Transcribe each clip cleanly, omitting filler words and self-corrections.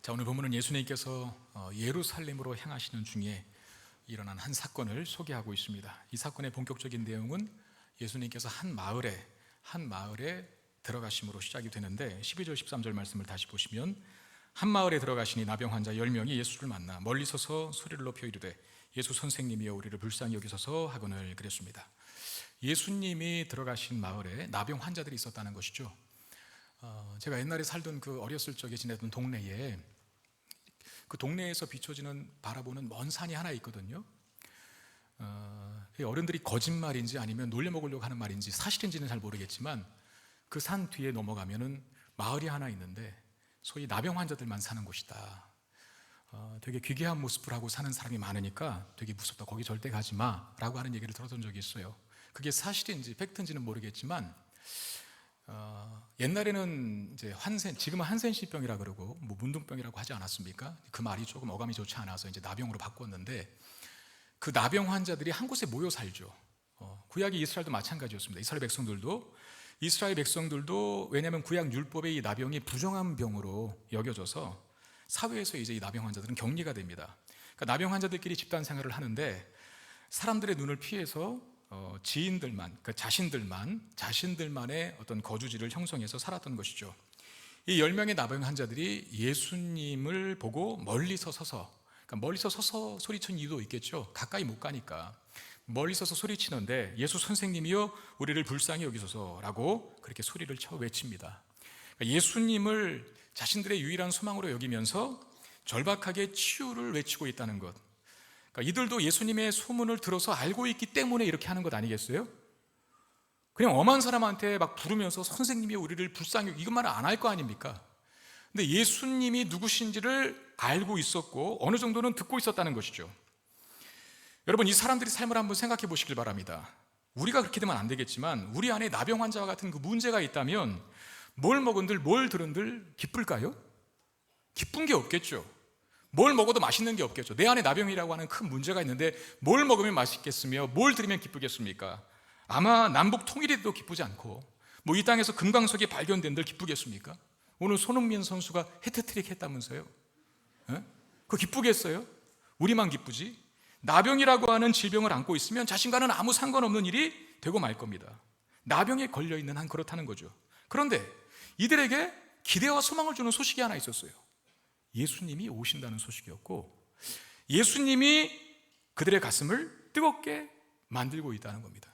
자, 오늘 본문은 예수님께서 예루살렘으로 향하시는 중에 일어난 한 사건을 소개하고 있습니다. 이 사건의 본격적인 내용은 예수님께서 한 마을에 들어가심으로 시작이 되는데 12절 13절 말씀을 다시 보시면 한 마을에 들어가시니 나병 환자 10명이 예수를 만나 멀리 서서 소리를 높여 이르되 예수 선생님이여 우리를 불쌍히 여기소서 하거늘 그랬습니다. 예수님이 들어가신 마을에 나병 환자들이 있었다는 것이죠. 제가 옛날에 살던 그 어렸을 적에 지내던 동네에 그 동네에서 비춰지는 바라보는 먼 산이 하나 있거든요. 어른들이 거짓말인지 아니면 놀려먹으려고 하는 말인지 사실인지는 잘 모르겠지만 그 산 뒤에 넘어가면은 마을이 하나 있는데 소위 나병 환자들만 사는 곳이다. 되게 기괴한 모습을 하고 사는 사람이 많으니까 되게 무섭다. 거기 절대 가지 마라고 하는 얘기를 들었던 적이 있어요. 그게 사실인지 팩트인지는 모르겠지만 옛날에는 이제 지금은 한센시병이라 그러고 뭐 문둥병이라고 하지 않았습니까? 그 말이 조금 어감이 좋지 않아서 이제 나병으로 바꿨는데 그 나병 환자들이 한 곳에 모여 살죠. 구약의 이스라엘도 마찬가지였습니다. 이스라엘 백성들도 왜냐하면 구약 율법의 이 나병이 부정한 병으로 여겨져서 사회에서 이제 이 나병 환자들은 격리가 됩니다. 그러니까 나병 환자들끼리 집단 생활을 하는데 사람들의 눈을 피해서 지인들만, 그러니까 자신들만의 어떤 거주지를 형성해서 살았던 것이죠. 이 10명의 나병 환자들이 예수님을 보고 멀리서 서서 소리친 이유도 있겠죠. 가까이 못 가니까 멀리 서서 소리치는데 예수 선생님이여 우리를 불쌍히 여기소서라고 그렇게 소리를 쳐 외칩니다. 그러니까 예수님을 자신들의 유일한 소망으로 여기면서 절박하게 치유를 외치고 있다는 것. 그러니까 이들도 예수님의 소문을 들어서 알고 있기 때문에 이렇게 하는 것 아니겠어요? 그냥 엄한 사람한테 막 부르면서 선생님이 우리를 불쌍히 이것만은 안 할 거 아닙니까? 근데 예수님이 누구신지를 알고 있었고 어느 정도는 듣고 있었다는 것이죠. 여러분, 이 사람들의 삶을 한번 생각해 보시길 바랍니다. 우리가 그렇게 되면 안 되겠지만 우리 안에 나병 환자와 같은 그 문제가 있다면 뭘 먹은들 뭘 들은들 기쁠까요? 기쁜 게 없겠죠. 뭘 먹어도 맛있는 게 없겠죠. 내 안에 나병이라고 하는 큰 문제가 있는데 뭘 먹으면 맛있겠으며 뭘 들으면 기쁘겠습니까? 아마 남북 통일에도 기쁘지 않고 뭐 이 땅에서 금강석이 발견된들 기쁘겠습니까? 오늘 손흥민 선수가 해트트릭 했다면서요? 그거 기쁘겠어요? 우리만 기쁘지? 나병이라고 하는 질병을 안고 있으면 자신과는 아무 상관없는 일이 되고 말 겁니다. 나병에 걸려있는 한 그렇다는 거죠. 그런데 이들에게 기대와 소망을 주는 소식이 하나 있었어요. 예수님이 오신다는 소식이었고 예수님이 그들의 가슴을 뜨겁게 만들고 있다는 겁니다.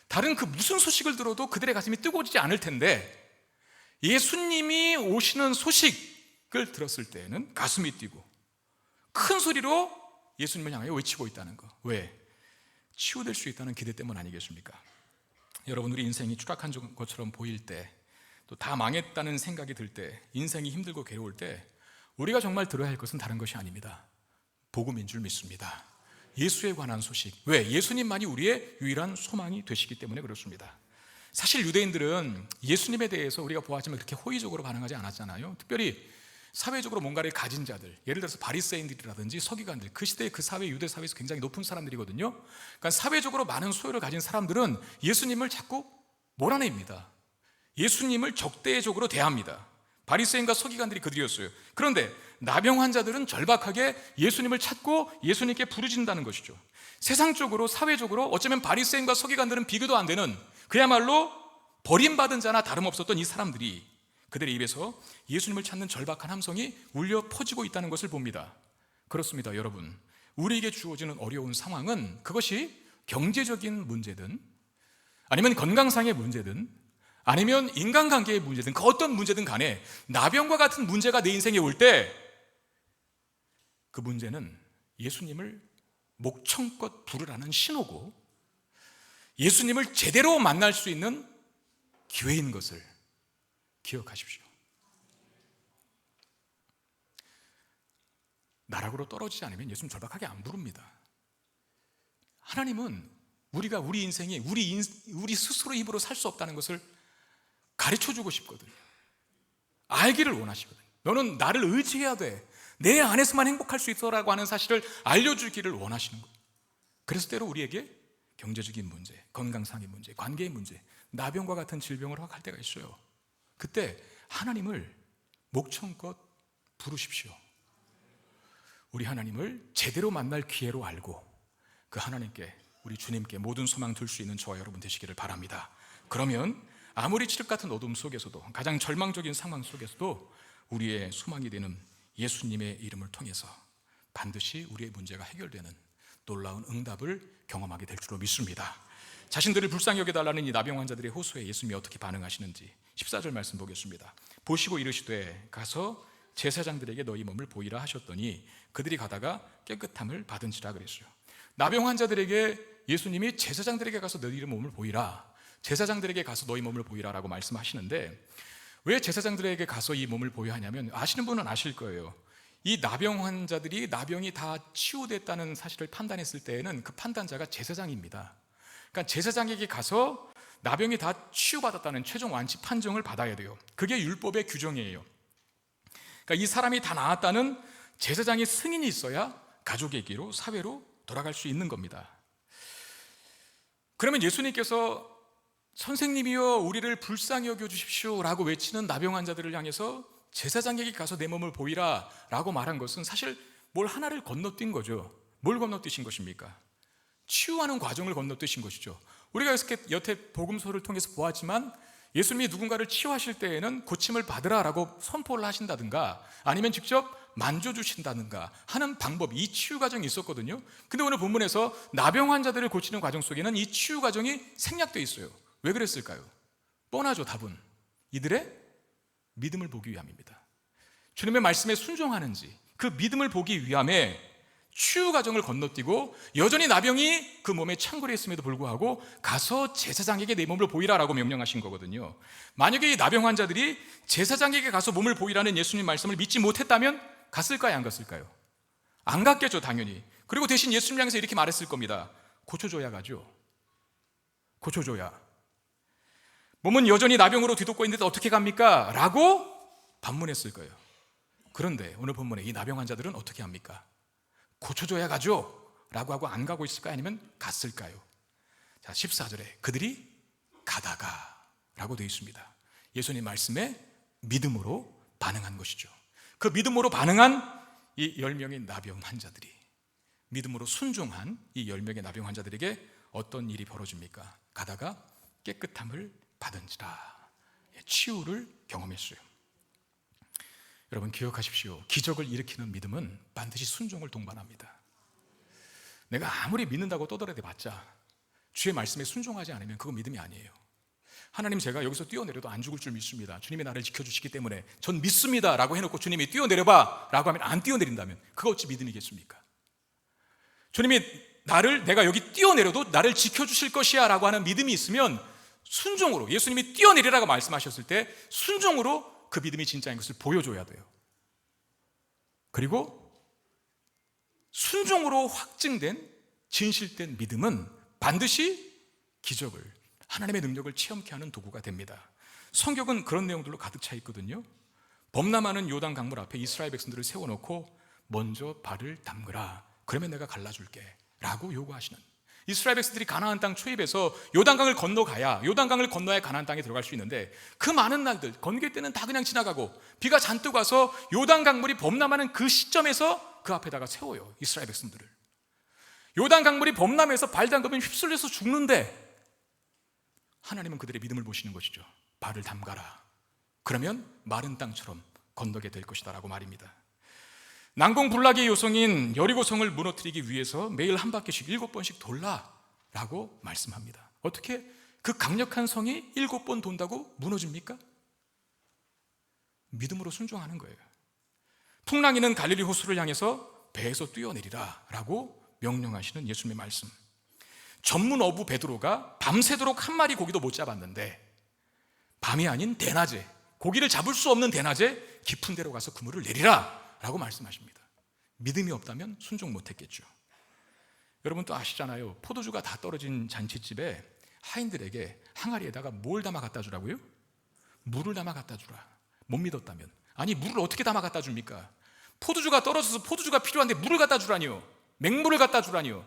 다른 그 무슨 소식을 들어도 그들의 가슴이 뜨거워지지 않을 텐데 예수님이 오시는 소식을 들었을 때는 가슴이 뛰고 큰 소리로 예수님을 향해 외치고 있다는 거. 왜? 치유될 수 있다는 기대 때문 아니겠습니까? 여러분, 우리 인생이 추락한 것처럼 보일 때, 또 다 망했다는 생각이 들 때, 인생이 힘들고 괴로울 때 우리가 정말 들어야 할 것은 다른 것이 아닙니다. 복음인 줄 믿습니다. 예수에 관한 소식. 왜? 예수님만이 우리의 유일한 소망이 되시기 때문에 그렇습니다. 사실 유대인들은 예수님에 대해서 우리가 보았지만 그렇게 호의적으로 반응하지 않았잖아요. 특별히 사회적으로 뭔가를 가진 자들, 예를 들어서 바리새인들이라든지 서기관들, 그 시대의 그 사회, 유대 사회에서 굉장히 높은 사람들이거든요. 그러니까 사회적으로 많은 소유를 가진 사람들은 예수님을 자꾸 몰아냅니다. 예수님을 적대적으로 대합니다. 바리새인과 서기관들이 그들이었어요. 그런데 나병 환자들은 절박하게 예수님을 찾고 예수님께 부르짖는다는 것이죠. 세상적으로, 사회적으로 어쩌면 바리새인과 서기관들은 비교도 안 되는 그야말로 버림받은 자나 다름없었던 이 사람들이 그들의 입에서 예수님을 찾는 절박한 함성이 울려 퍼지고 있다는 것을 봅니다. 그렇습니다, 여러분. 우리에게 주어지는 어려운 상황은 그것이 경제적인 문제든 아니면 건강상의 문제든 아니면 인간관계의 문제든 그 어떤 문제든 간에 나병과 같은 문제가 내 인생에 올 때 그 문제는 예수님을 목청껏 부르라는 신호고 예수님을 제대로 만날 수 있는 기회인 것을 기억하십시오. 나락으로 떨어지지 않으면 예수님 절박하게 안 부릅니다. 하나님은 우리가 우리 인생이 우리 스스로 힘으로 살 수 없다는 것을 가르쳐주고 싶거든요. 알기를 원하시거든요. 너는 나를 의지해야 돼. 내 안에서만 행복할 수 있어라고 하는 사실을 알려주기를 원하시는 거예요. 그래서 때로 우리에게 경제적인 문제, 건강상의 문제, 관계의 문제, 나병과 같은 질병을 허락할 때가 있어요. 그때 하나님을 목청껏 부르십시오. 우리 하나님을 제대로 만날 기회로 알고 그 하나님께, 우리 주님께 모든 소망 둘 수 있는 저와 여러분 되시기를 바랍니다. 그러면 아무리 칠흑 같은 어둠 속에서도, 가장 절망적인 상황 속에서도 우리의 소망이 되는 예수님의 이름을 통해서 반드시 우리의 문제가 해결되는 놀라운 응답을 경험하게 될 줄로 믿습니다. 자신들을 불쌍히 여겨달라는 이 나병 환자들의 호소에 예수님이 어떻게 반응하시는지 14절 말씀 보겠습니다. 보시고 이르시되 가서 제사장들에게 너희 몸을 보이라 하셨더니 그들이 가다가 깨끗함을 받은지라 그랬어요. 나병 환자들에게 예수님이 제사장들에게 가서 너희 몸을 보이라, 제사장들에게 가서 너희 몸을 보이라 라고 말씀하시는데, 왜 제사장들에게 가서 이 몸을 보여야 하냐면, 아시는 분은 아실 거예요. 이 나병 환자들이 나병이 다 치유됐다는 사실을 판단했을 때에는 그 판단자가 제사장입니다. 그러니까 제사장에게 가서 나병이 다 치유받았다는 최종 완치 판정을 받아야 돼요. 그게 율법의 규정이에요. 그러니까 이 사람이 다 나았다는 제사장의 승인이 있어야 가족에게로, 사회로 돌아갈 수 있는 겁니다. 그러면 예수님께서 선생님이여 우리를 불쌍히 여겨주십시오 라고 외치는 나병 환자들을 향해서 제사장에게 가서 내 몸을 보이라 라고 말한 것은 사실 뭘 하나를 건너뛴 거죠. 뭘 건너뛰신 것입니까? 치유하는 과정을 건너뛰신 것이죠. 우리가 여태 복음서를 통해서 보았지만 예수님이 누군가를 치유하실 때에는 고침을 받으라 라고 선포를 하신다든가 아니면 직접 만져주신다든가 하는 방법, 이 치유 과정이 있었거든요. 근데 오늘 본문에서 나병 환자들을 고치는 과정 속에는 이 치유 과정이 생략되어 있어요. 왜 그랬을까요? 뻔하죠. 답은 이들의 믿음을 보기 위함입니다. 주님의 말씀에 순종하는지 그 믿음을 보기 위함에 치유 과정을 건너뛰고 여전히 나병이 그 몸에 창궐해 있음에도 불구하고 가서 제사장에게 내 몸을 보이라라고 명령하신 거거든요. 만약에 이 나병 환자들이 제사장에게 가서 몸을 보이라는 예수님 말씀을 믿지 못했다면 갔을까요? 안 갔을까요? 안 갔겠죠, 당연히. 그리고 대신 예수님 향해서 이렇게 말했을 겁니다. 고쳐줘야 가죠. 고쳐줘야. 몸은 여전히 나병으로 뒤덮고 있는데 어떻게 갑니까? 라고 반문했을 거예요. 그런데 오늘 본문에 이 나병 환자들은 어떻게 합니까? 고쳐줘야 가죠 라고 하고 안 가고 있을까요? 아니면 갔을까요? 자, 14절에 그들이 가다가 라고 되어 있습니다. 예수님 말씀에 믿음으로 반응한 것이죠. 그 믿음으로 반응한 이 10명의 나병 환자들이, 믿음으로 순종한 이 10명의 나병 환자들에게 어떤 일이 벌어집니까? 가다가 깨끗함을 받은지라, 치유를 경험했어요. 여러분 기억하십시오. 기적을 일으키는 믿음은 반드시 순종을 동반합니다. 내가 아무리 믿는다고 떠들어대봤자 주의 말씀에 순종하지 않으면 그건 믿음이 아니에요. 하나님, 제가 여기서 뛰어내려도 안 죽을 줄 믿습니다. 주님이 나를 지켜주시기 때문에 전 믿습니다 라고 해놓고 주님이 뛰어내려봐 라고 하면 안 뛰어내린다면 그거 어찌 믿음이겠습니까? 주님이 내가 여기 뛰어내려도 나를 지켜주실 것이야 라고 하는 믿음이 있으면 순종으로, 예수님이 뛰어내리라고 말씀하셨을 때 순종으로 그 믿음이 진짜인 것을 보여줘야 돼요. 그리고 순종으로 확증된 진실된 믿음은 반드시 기적을, 하나님의 능력을 체험케 하는 도구가 됩니다. 성경은 그런 내용들로 가득 차 있거든요. 범람하는 요단 강물 앞에 이스라엘 백성들을 세워놓고 먼저 발을 담그라, 그러면 내가 갈라줄게 라고 요구하시는, 이스라엘 백성들이 가나안 땅 초입에서 요단강을 건너가야, 요단강을 건너야 가나안 땅에 들어갈 수 있는데 그 많은 날들, 건기 때는 다 그냥 지나가고 비가 잔뜩 와서 요단강물이 범람하는 그 시점에서 그 앞에다가 세워요, 이스라엘 백성들을. 요단강물이 범람해서 발 담그면 휩쓸려서 죽는데 하나님은 그들의 믿음을 보시는 것이죠. 발을 담가라, 그러면 마른 땅처럼 건너게 될 것이다 라고 말입니다. 난공불락의 요성인 여리고성을 무너뜨리기 위해서 매일 한 바퀴씩 7번씩 돌라 라고 말씀합니다. 어떻게 그 강력한 성이 7번 돈다고 무너집니까? 믿음으로 순종하는 거예요. 풍랑이는 갈릴리 호수를 향해서 배에서 뛰어내리라 라고 명령하시는 예수님의 말씀. 전문 어부 베드로가 밤새도록 한 마리 고기도 못 잡았는데 밤이 아닌 대낮에, 고기를 잡을 수 없는 대낮에 깊은 데로 가서 그물을 내리라 라고 말씀하십니다. 믿음이 없다면 순종 못했겠죠. 여러분 또 아시잖아요. 포도주가 다 떨어진 잔치집에 하인들에게 항아리에다가 뭘 담아 갖다 주라고요? 물을 담아 갖다 주라. 못 믿었다면. 아니, 물을 어떻게 담아 갖다 줍니까? 포도주가 떨어져서 포도주가 필요한데 물을 갖다 주라니요, 맹물을 갖다 주라니요.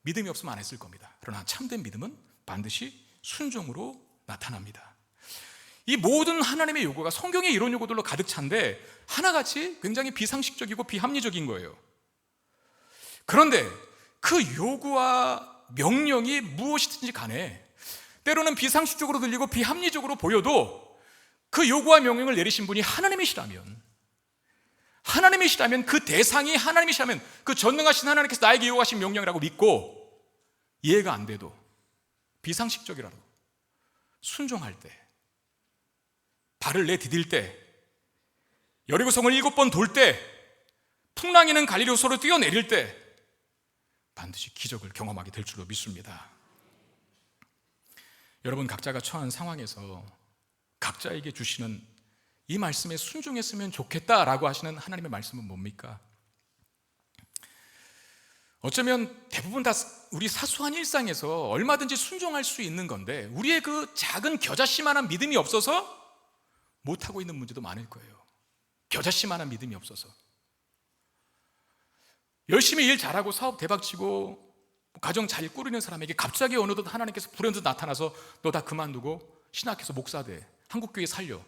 믿음이 없으면 안 했을 겁니다. 그러나 참된 믿음은 반드시 순종으로 나타납니다. 이 모든 하나님의 요구가 성경에 이런 요구들로 가득 찬데 하나같이 굉장히 비상식적이고 비합리적인 거예요. 그런데 그 요구와 명령이 무엇이든지 간에 때로는 비상식적으로 들리고 비합리적으로 보여도 그 요구와 명령을 내리신 분이 하나님이시라면, 그 대상이 하나님이시라면, 그 전능하신 하나님께서 나에게 요구하신 명령이라고 믿고 이해가 안 돼도 비상식적이라도 순종할 때, 발을 내디딜 때, 여리고성을 7번 돌 때, 풍랑이는 갈릴리호수로 뛰어내릴 때 반드시 기적을 경험하게 될 줄로 믿습니다. 여러분, 각자가 처한 상황에서 각자에게 주시는 이 말씀에 순종했으면 좋겠다라고 하시는 하나님의 말씀은 뭡니까? 어쩌면 대부분 다 우리 사소한 일상에서 얼마든지 순종할 수 있는 건데 우리의 그 작은 겨자씨만한 믿음이 없어서 못하고 있는 문제도 많을 거예요. 겨자씨만한 믿음이 없어서. 열심히 일 잘하고 사업 대박치고 가정 잘 꾸리는 사람에게 갑자기 어느덧 하나님께서 불현듯 나타나서 너 다 그만두고 신학해서 목사 돼, 한국교회 살려,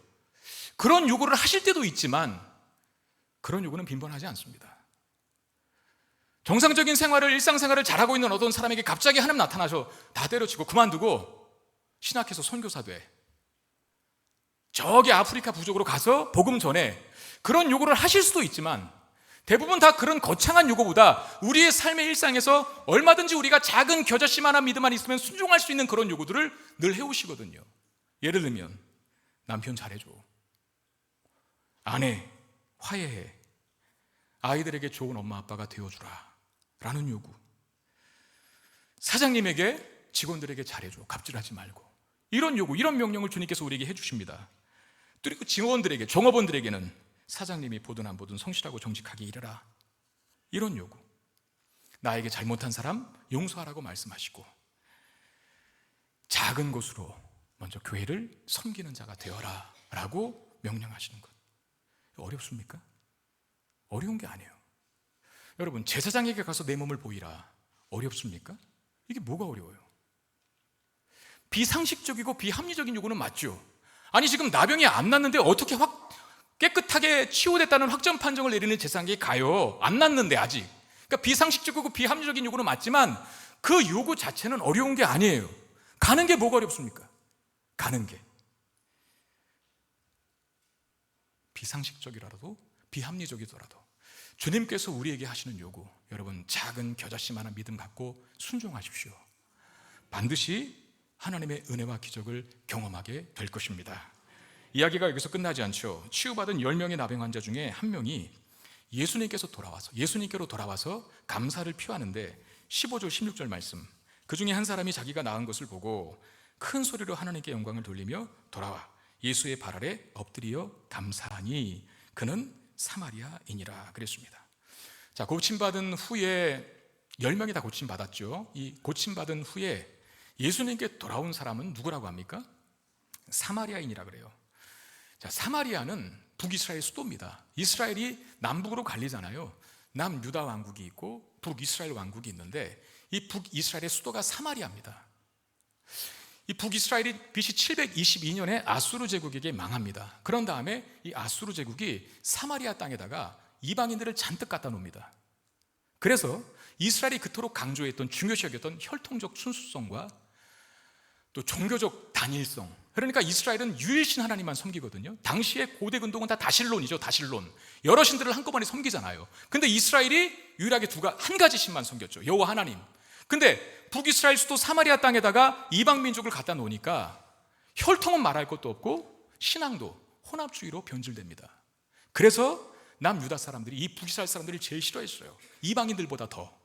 그런 요구를 하실 때도 있지만 그런 요구는 빈번하지 않습니다. 정상적인 생활을, 일상생활을 잘하고 있는 어떤 사람에게 갑자기 하나님 나타나서 다 때려치고 그만두고 신학해서 선교사 돼, 저기 아프리카 부족으로 가서 복음 전해, 그런 요구를 하실 수도 있지만 대부분 다 그런 거창한 요구보다 우리의 삶의 일상에서 얼마든지 우리가 작은 겨자씨만한 믿음만 있으면 순종할 수 있는 그런 요구들을 늘 해오시거든요. 예를 들면 남편 잘해줘, 아내 화해해, 아이들에게 좋은 엄마 아빠가 되어주라 라는 요구, 사장님에게 직원들에게 잘해줘, 갑질하지 말고, 이런 요구, 이런 명령을 주님께서 우리에게 해주십니다. 그리고 직원들에게, 종업원들에게는 사장님이 보든 안 보든 성실하고 정직하게 일해라, 이런 요구, 나에게 잘못한 사람 용서하라고 말씀하시고 작은 곳으로 먼저 교회를 섬기는 자가 되어라 라고 명령하시는 것, 어렵습니까? 어려운 게 아니에요. 여러분, 제사장에게 가서 내 몸을 보이라, 어렵습니까? 이게 뭐가 어려워요? 비상식적이고 비합리적인 요구는 맞죠. 아니, 지금 나병이 안 났는데 어떻게 깨끗하게 치유됐다는 확정 판정을 내리는 제사장에게 가요? 안 났는데 아직. 그러니까 비상식적이고 비합리적인 요구는 맞지만 그 요구 자체는 어려운 게 아니에요. 가는 게 뭐가 어렵습니까? 가는 게 비상식적이라도 비합리적이더라도 주님께서 우리에게 하시는 요구, 여러분, 작은 겨자씨만한 믿음 갖고 순종하십시오. 반드시 하나님의 은혜와 기적을 경험하게 될 것입니다. 이야기가 여기서 끝나지 않죠. 치유받은 10명의 나병 환자 중에 한 명이 예수님께로 돌아와서 감사를 표하는데 15절 16절 말씀, 그 중에 한 사람이 자기가 나은 것을 보고 큰 소리로 하나님께 영광을 돌리며 돌아와 예수의 발 아래 엎드려 감사하니 그는 사마리아인이라 그랬습니다. 자, 고침받은 후에 10명이 다 고침받았죠. 이 고침받은 후에 예수님께 돌아온 사람은 누구라고 합니까? 사마리아인이라 그래요. 자, 사마리아는 북이스라엘 수도입니다. 이스라엘이 남북으로 갈리잖아요. 남유다 왕국이 있고 북이스라엘 왕국이 있는데 이 북이스라엘의 수도가 사마리아입니다. 이 북이스라엘이 BC 722년에 아수르 제국에게 망합니다. 그런 다음에 이 아수르 제국이 사마리아 땅에다가 이방인들을 잔뜩 갖다 놓습니다. 그래서 이스라엘이 그토록 강조했던 중요시 여겼던 혈통적 순수성과 또 종교적 단일성, 그러니까 이스라엘은 유일신 하나님만 섬기거든요. 당시에 고대 근동은 다 다실론이죠. 다실론, 여러 신들을 한꺼번에 섬기잖아요. 근데 이스라엘이 유일하게 한 가지 신만 섬겼죠. 여호와 하나님. 근데 북이스라엘 수도 사마리아 땅에다가 이방 민족을 갖다 놓으니까 혈통은 말할 것도 없고 신앙도 혼합주의로 변질됩니다. 그래서 남유다 사람들이 이 북이스라엘 사람들을 제일 싫어했어요. 이방인들보다 더.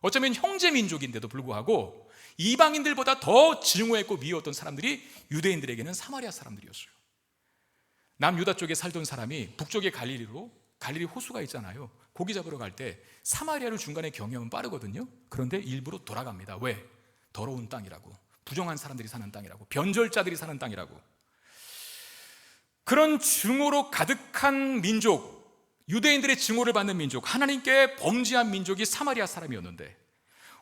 어쩌면 형제 민족인데도 불구하고 이방인들보다 더 증오했고 미워했던 사람들이 유대인들에게는 사마리아 사람들이었어요. 남유다 쪽에 살던 사람이 북쪽의 갈릴리 호수가 있잖아요. 고기 잡으러 갈 때 사마리아를 중간에 경유하면 빠르거든요. 그런데 일부러 돌아갑니다. 왜? 더러운 땅이라고, 부정한 사람들이 사는 땅이라고, 변절자들이 사는 땅이라고. 그런 증오로 가득한 민족, 유대인들의 증오를 받는 민족, 하나님께 범죄한 민족이 사마리아 사람이었는데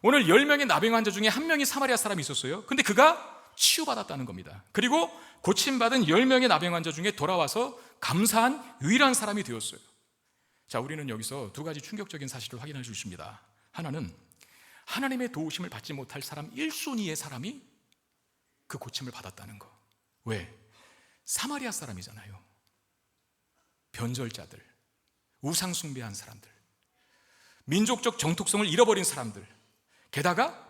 오늘 10명의 나병 환자 중에 한 명이 사마리아 사람이 있었어요. 근데 그가 치유받았다는 겁니다. 그리고 고침받은 10명의 나병 환자 중에 돌아와서 감사한 유일한 사람이 되었어요. 자, 우리는 여기서 두 가지 충격적인 사실을 확인할 수 있습니다. 하나는 하나님의 도우심을 받지 못할 사람 1순위의 사람이 그 고침을 받았다는 거. 왜? 사마리아 사람이잖아요. 변절자들, 우상 숭배한 사람들, 민족적 정통성을 잃어버린 사람들, 게다가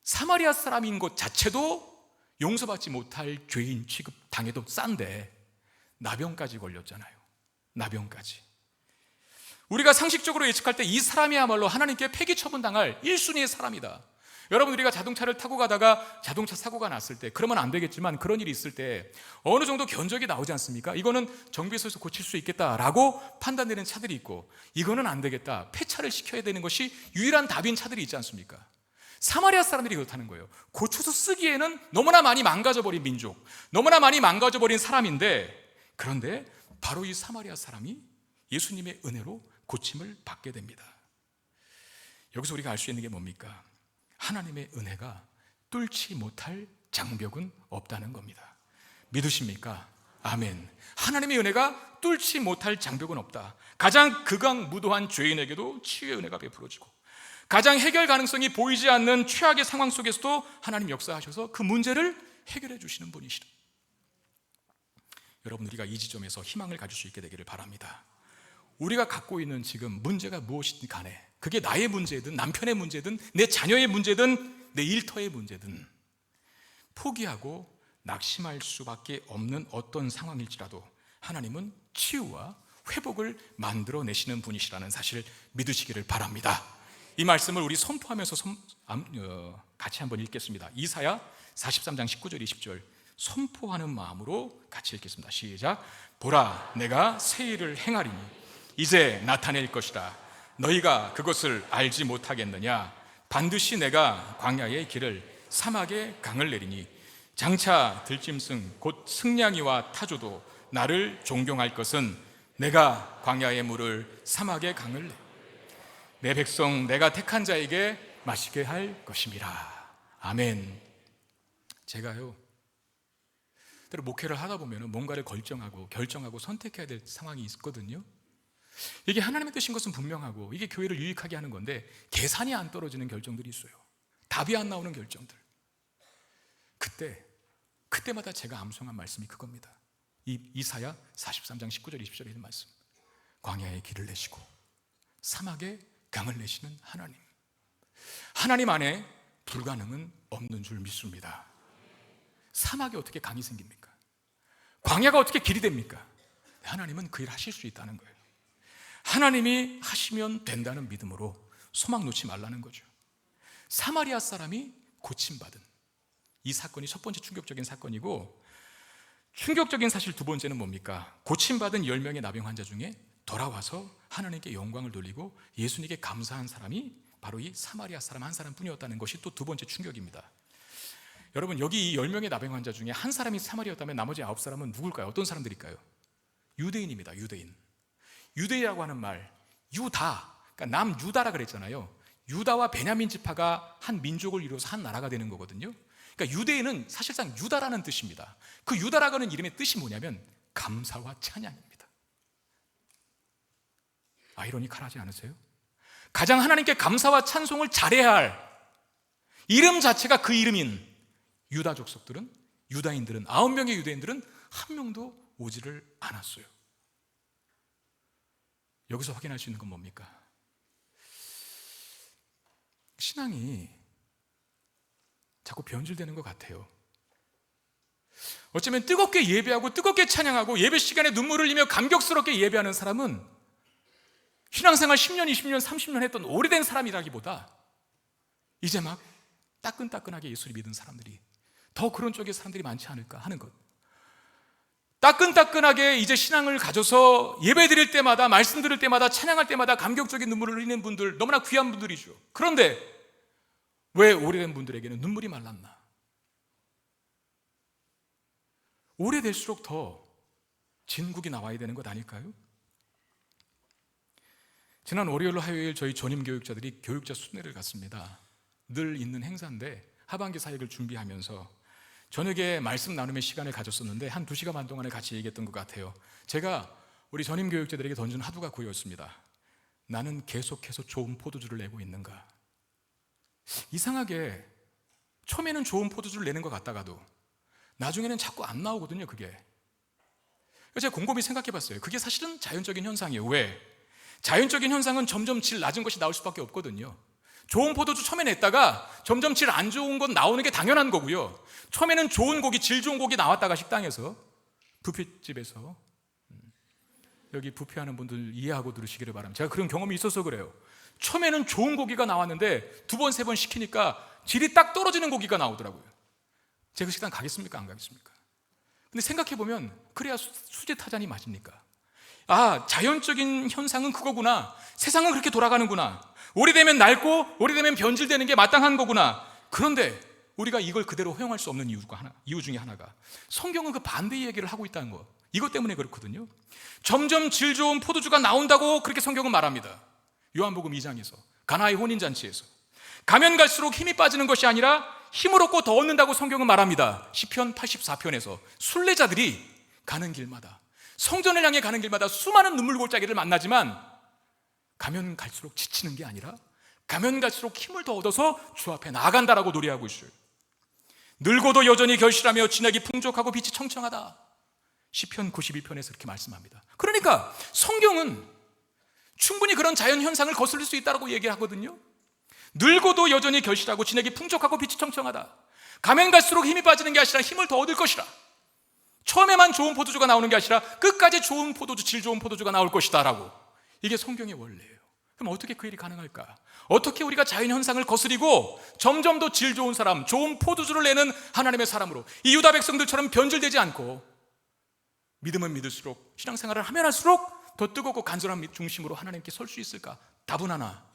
사마리아 사람인 것 자체도 용서받지 못할 죄인 취급 당해도 싼데 나병까지 걸렸잖아요. 나병까지. 우리가 상식적으로 예측할 때 이 사람이야말로 하나님께 폐기 처분당할 1순위의 사람이다. 여러분, 우리가 자동차를 타고 가다가 자동차 사고가 났을 때, 그러면 안 되겠지만 그런 일이 있을 때 어느 정도 견적이 나오지 않습니까? 이거는 정비소에서 고칠 수 있겠다라고 판단되는 차들이 있고, 이거는 안 되겠다, 폐차를 시켜야 되는 것이 유일한 답인 차들이 있지 않습니까? 사마리아 사람들이 그렇다는 거예요. 고쳐서 쓰기에는 너무나 많이 망가져버린 민족, 너무나 많이 망가져버린 사람인데, 그런데 바로 이 사마리아 사람이 예수님의 은혜로 고침을 받게 됩니다. 여기서 우리가 알 수 있는 게 뭡니까? 하나님의 은혜가 뚫지 못할 장벽은 없다는 겁니다. 믿으십니까? 아멘. 하나님의 은혜가 뚫지 못할 장벽은 없다. 가장 극악무도한 죄인에게도 치유의 은혜가 베풀어지고, 가장 해결 가능성이 보이지 않는 최악의 상황 속에서도 하나님 역사하셔서 그 문제를 해결해 주시는 분이시다. 여러분, 우리가 이 지점에서 희망을 가질 수 있게 되기를 바랍니다. 우리가 갖고 있는 지금 문제가 무엇이든 간에, 그게 나의 문제든 남편의 문제든 내 자녀의 문제든 내 일터의 문제든, 포기하고 낙심할 수밖에 없는 어떤 상황일지라도 하나님은 치유와 회복을 만들어내시는 분이시라는 사실을 믿으시기를 바랍니다. 이 말씀을 우리 선포하면서 같이 한번 읽겠습니다. 이사야 43장 19절 20절 선포하는 마음으로 같이 읽겠습니다. 시작. 보라, 내가 새 일을 행하리니 이제 나타낼 것이라. 너희가 그것을 알지 못하겠느냐? 반드시 내가 광야의 길을, 사막의 강을 내리니 장차 들짐승 곧 승냥이와 타조도 나를 존경할 것은 내가 광야의 물을, 사막의 강을 내리니 내 백성 내가 택한 자에게 마시게 할 것임이라. 아멘. 제가요, 때로 목회를 하다 보면 뭔가를 결정하고 선택해야 될 상황이 있거든요. 이게 하나님의 뜻인 것은 분명하고 이게 교회를 유익하게 하는 건데 계산이 안 떨어지는 결정들이 있어요. 답이 안 나오는 결정들. 그때마다 제가 암송한 말씀이 그겁니다. 이사야 43장 19절 20절에 있는 말씀. 광야의 길을 내시고 사막에 강을 내시는 하나님. 하나님 안에 불가능은 없는 줄 믿습니다. 사막에 어떻게 강이 생깁니까? 광야가 어떻게 길이 됩니까? 하나님은 그 일 하실 수 있다는 거예요. 하나님이 하시면 된다는 믿음으로 소망 놓지 말라는 거죠. 사마리아 사람이 고침받은 이 사건이 첫 번째 충격적인 사건이고, 충격적인 사실 두 번째는 뭡니까? 고침받은 10명의 나병 환자 중에 돌아와서 하나님께 영광을 돌리고 예수님께 감사한 사람이 바로 이 사마리아 사람 한 사람뿐이었다는 것이 또 두 번째 충격입니다. 여러분, 여기 이 10명의 나병 환자 중에 한 사람이 사마리아였다면 나머지 9사람은 누굴까요? 어떤 사람들일까요? 유대인입니다. 유대인이라고 하는 말, 유다, 그러니까 남유다라 그랬잖아요. 유다와 베냐민 지파가 한 민족을 이루어서 한 나라가 되는 거거든요. 그러니까 유대인은 사실상 유다라는 뜻입니다. 그 유다라고 하는 이름의 뜻이 뭐냐면 감사와 찬양입니다. 아이러니컬하지 않으세요? 가장 하나님께 감사와 찬송을 잘해야 할 이름 자체가 그 이름인 유다 족속들은, 유다인들은, 9명의 유대인들은 한 명도 오지를 않았어요. 여기서 확인할 수 있는 건 뭡니까? 신앙이 자꾸 변질되는 것 같아요. 어쩌면 뜨겁게 예배하고 뜨겁게 찬양하고 예배 시간에 눈물을 흘리며 감격스럽게 예배하는 사람은 신앙생활 10년, 20년, 30년 했던 오래된 사람이라기보다 이제 막 따끈따끈하게 예수를 믿은 사람들이 더 그런 쪽의 사람들이 많지 않을까 하는 것. 따끈따끈하게 이제 신앙을 가져서 예배 드릴 때마다, 말씀 들을 때마다, 찬양할 때마다 감격적인 눈물을 흘리는 분들, 너무나 귀한 분들이죠. 그런데 왜 오래된 분들에게는 눈물이 말랐나? 오래될수록 더 진국이 나와야 되는 것 아닐까요? 지난 월요일, 화요일 저희 전임 교육자들이 교육자 순회를 갔습니다. 늘 있는 행사인데 하반기 사역을 준비하면서 저녁에 말씀 나눔의 시간을 가졌었는데 한 2시간 반 동안을 같이 얘기했던 것 같아요. 제가 우리 전임 교육자들에게 던진 화두가 그거였습니다. 나는 계속해서 좋은 포도주를 내고 있는가? 이상하게 처음에는 좋은 포도주를 내는 것 같다가도 나중에는 자꾸 안 나오거든요, 그게. 제가 곰곰이 생각해 봤어요. 그게 사실은 자연적인 현상이에요. 왜? 자연적인 현상은 점점 질 낮은 것이 나올 수밖에 없거든요. 좋은 포도주 처음에 냈다가 점점 질 안 좋은 건 나오는 게 당연한 거고요. 처음에는 좋은 고기, 질 좋은 고기 나왔다가 식당에서, 뷔페집에서, 여기 뷔페하는 분들 이해하고 들으시기를 바랍니다. 제가 그런 경험이 있어서 그래요. 처음에는 좋은 고기가 나왔는데 두 번, 세 번 시키니까 질이 딱 떨어지는 고기가 나오더라고요. 제가 그 식당 가겠습니까? 안 가겠습니까? 근데 생각해보면 그래야 수제타잔이 맞습니까? 아, 자연적인 현상은 그거구나. 세상은 그렇게 돌아가는구나. 오래되면 낡고 오래되면 변질되는 게 마땅한 거구나. 그런데 우리가 이걸 그대로 허용할 수 없는 이유 중에 하나가 성경은 그 반대의 얘기를 하고 있다는 거. 이것 때문에 그렇거든요. 점점 질 좋은 포도주가 나온다고 그렇게 성경은 말합니다. 요한복음 2장에서 가나의 혼인잔치에서 가면 갈수록 힘이 빠지는 것이 아니라 힘을 얻고 더 얻는다고 성경은 말합니다. 시편 84편에서 순례자들이 가는 길마다, 성전을 향해 가는 길마다 수많은 눈물 골짜기를 만나지만 가면 갈수록 지치는 게 아니라 가면 갈수록 힘을 더 얻어서 주 앞에 나아간다라고 노래하고 있어요. 늙어도 여전히 결실하며 진액이 풍족하고 빛이 청청하다. 시편 92편에서 그렇게 말씀합니다. 그러니까 성경은 충분히 그런 자연 현상을 거슬릴 수 있다고 얘기하거든요. 늙어도 여전히 결실하고 진액이 풍족하고 빛이 청청하다. 가면 갈수록 힘이 빠지는 게 아니라 힘을 더 얻을 것이라. 처음에만 좋은 포도주가 나오는 게 아니라 끝까지 좋은 포도주, 질 좋은 포도주가 나올 것이다 라고. 이게 성경의 원리예요. 그럼 어떻게 그 일이 가능할까? 어떻게 우리가 자연 현상을 거스리고 점점 더 질 좋은 사람, 좋은 포도주를 내는 하나님의 사람으로 이 유다 백성들처럼 변질되지 않고 믿으면 믿을수록, 신앙생활을 하면 할수록 더 뜨겁고 간절한 중심으로 하나님께 설 수 있을까? 답은 하나,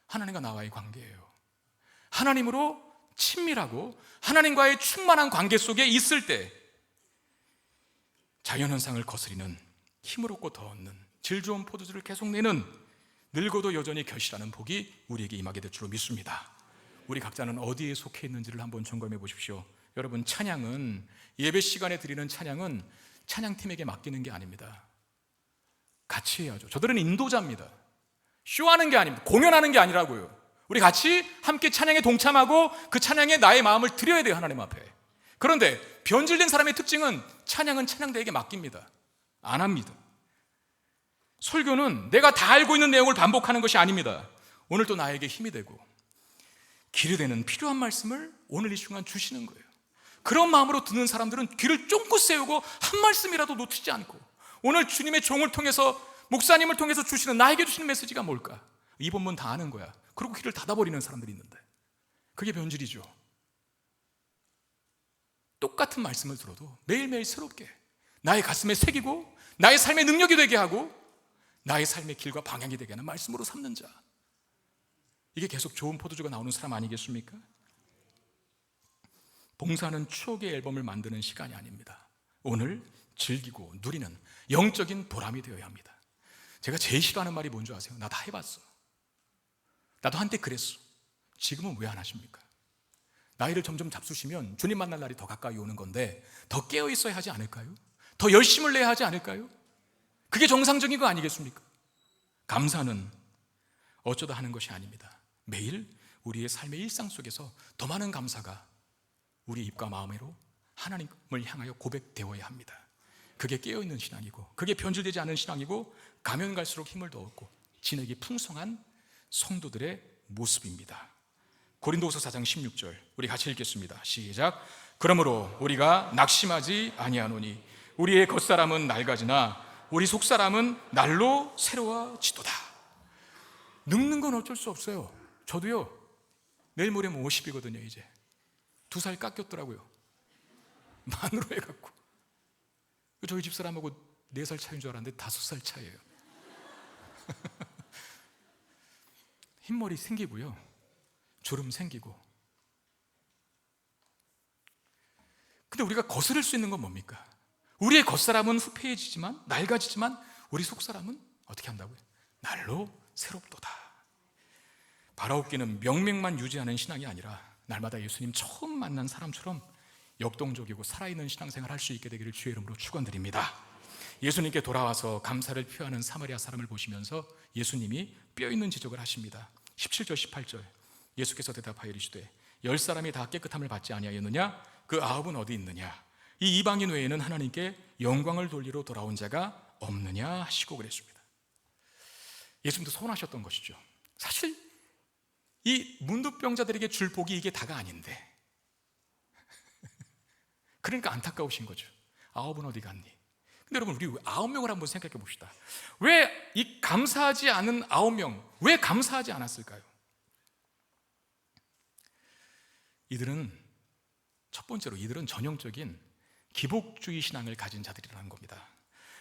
하나님과 나와의 관계예요. 하나님으로 친밀하고 하나님과의 충만한 관계 속에 있을 때 자연현상을 거스리는, 힘을 얻고 더 얻는, 질 좋은 포도주를 계속 내는, 늙어도 여전히 결실하는 복이 우리에게 임하게 될 줄로 믿습니다. 우리 각자는 어디에 속해 있는지를 한번 점검해 보십시오. 여러분, 찬양은, 예배 시간에 드리는 찬양은 찬양팀에게 맡기는 게 아닙니다. 같이 해야죠. 저들은 인도자입니다. 쇼하는 게 아닙니다. 공연하는 게 아니라고요. 우리 같이 함께 찬양에 동참하고 그 찬양에 나의 마음을 드려야 돼요, 하나님 앞에. 그런데 변질된 사람의 특징은 찬양은 찬양대에게 맡깁니다. 안 합니다. 설교는 내가 다 알고 있는 내용을 반복하는 것이 아닙니다. 오늘 또 나에게 힘이 되고 길이 되는 필요한 말씀을 오늘 이 순간 주시는 거예요. 그런 마음으로 듣는 사람들은 귀를 쫑긋 세우고 한 말씀이라도 놓치지 않고, 오늘 주님의 종을 통해서, 목사님을 통해서 주시는, 나에게 주시는 메시지가 뭘까? 이 본문 다 아는 거야. 그리고 귀를 닫아버리는 사람들이 있는데, 그게 변질이죠. 똑같은 말씀을 들어도 매일매일 새롭게 나의 가슴에 새기고 나의 삶의 능력이 되게 하고 나의 삶의 길과 방향이 되게 하는 말씀으로 삼는 자, 이게 계속 좋은 포도주가 나오는 사람 아니겠습니까? 봉사는 추억의 앨범을 만드는 시간이 아닙니다. 오늘 즐기고 누리는 영적인 보람이 되어야 합니다. 제가 제일 싫어하는 말이 뭔지 아세요? 나 다 해봤어. 나도 한때 그랬어. 지금은 왜 안 하십니까? 나이를 점점 잡수시면 주님 만날 날이 더 가까이 오는 건데 더 깨어 있어야 하지 않을까요? 더 열심을 내야 하지 않을까요? 그게 정상적인 거 아니겠습니까? 감사는 어쩌다 하는 것이 아닙니다. 매일 우리의 삶의 일상 속에서 더 많은 감사가 우리 입과 마음으로 하나님을 향하여 고백되어야 합니다. 그게 깨어있는 신앙이고, 그게 변질되지 않은 신앙이고, 가면 갈수록 힘을 더 얻고 진액이 풍성한 성도들의 모습입니다. 고린도후서 4장 16절 우리 같이 읽겠습니다. 시작. 그러므로 우리가 낙심하지 아니하노니 우리의 겉사람은 낡아지나 우리 속사람은 날로 새로워지도다. 늙는 건 어쩔 수 없어요. 저도요, 내일 모레면 50이거든요. 이제 2살 깎였더라고요. 만으로 해갖고. 저희 집사람하고 4살 차이인 줄 알았는데 5살 차이예요. 흰머리 생기고요, 주름 생기고. 근데 우리가 거스를 수 있는 건 뭡니까? 우리의 겉사람은 후패해지지만, 낡아지지만 우리 속사람은 어떻게 한다고요? 날로 새롭도다. 바라옵기는 명맥만 유지하는 신앙이 아니라 날마다 예수님 처음 만난 사람처럼 역동적이고 살아있는 신앙생활 할 수 있게 되기를 주의 이름으로 축원드립니다. 예수님께 돌아와서 감사를 표하는 사마리아 사람을 보시면서 예수님이 뼈있는 지적을 하십니다. 17절 18절 예수께서 대답하여 이르시되 10사람이 다 깨끗함을 받지 아니하였느냐? 그 9은 어디 있느냐? 이 이방인 외에는 하나님께 영광을 돌리러 돌아온 자가 없느냐 하시고 그랬습니다. 예수님도 서운하셨던 것이죠. 사실 이 문둥병자들에게 줄 복이 이게 다가 아닌데 그러니까 안타까우신 거죠. 9은 어디 갔니? 근데 여러분, 우리 9명을 한번 생각해 봅시다. 왜 이 감사하지 않은 9명, 왜 감사하지 않았을까요? 이들은 첫 번째로 이들은 전형적인 기복주의 신앙을 가진 자들이라는 겁니다.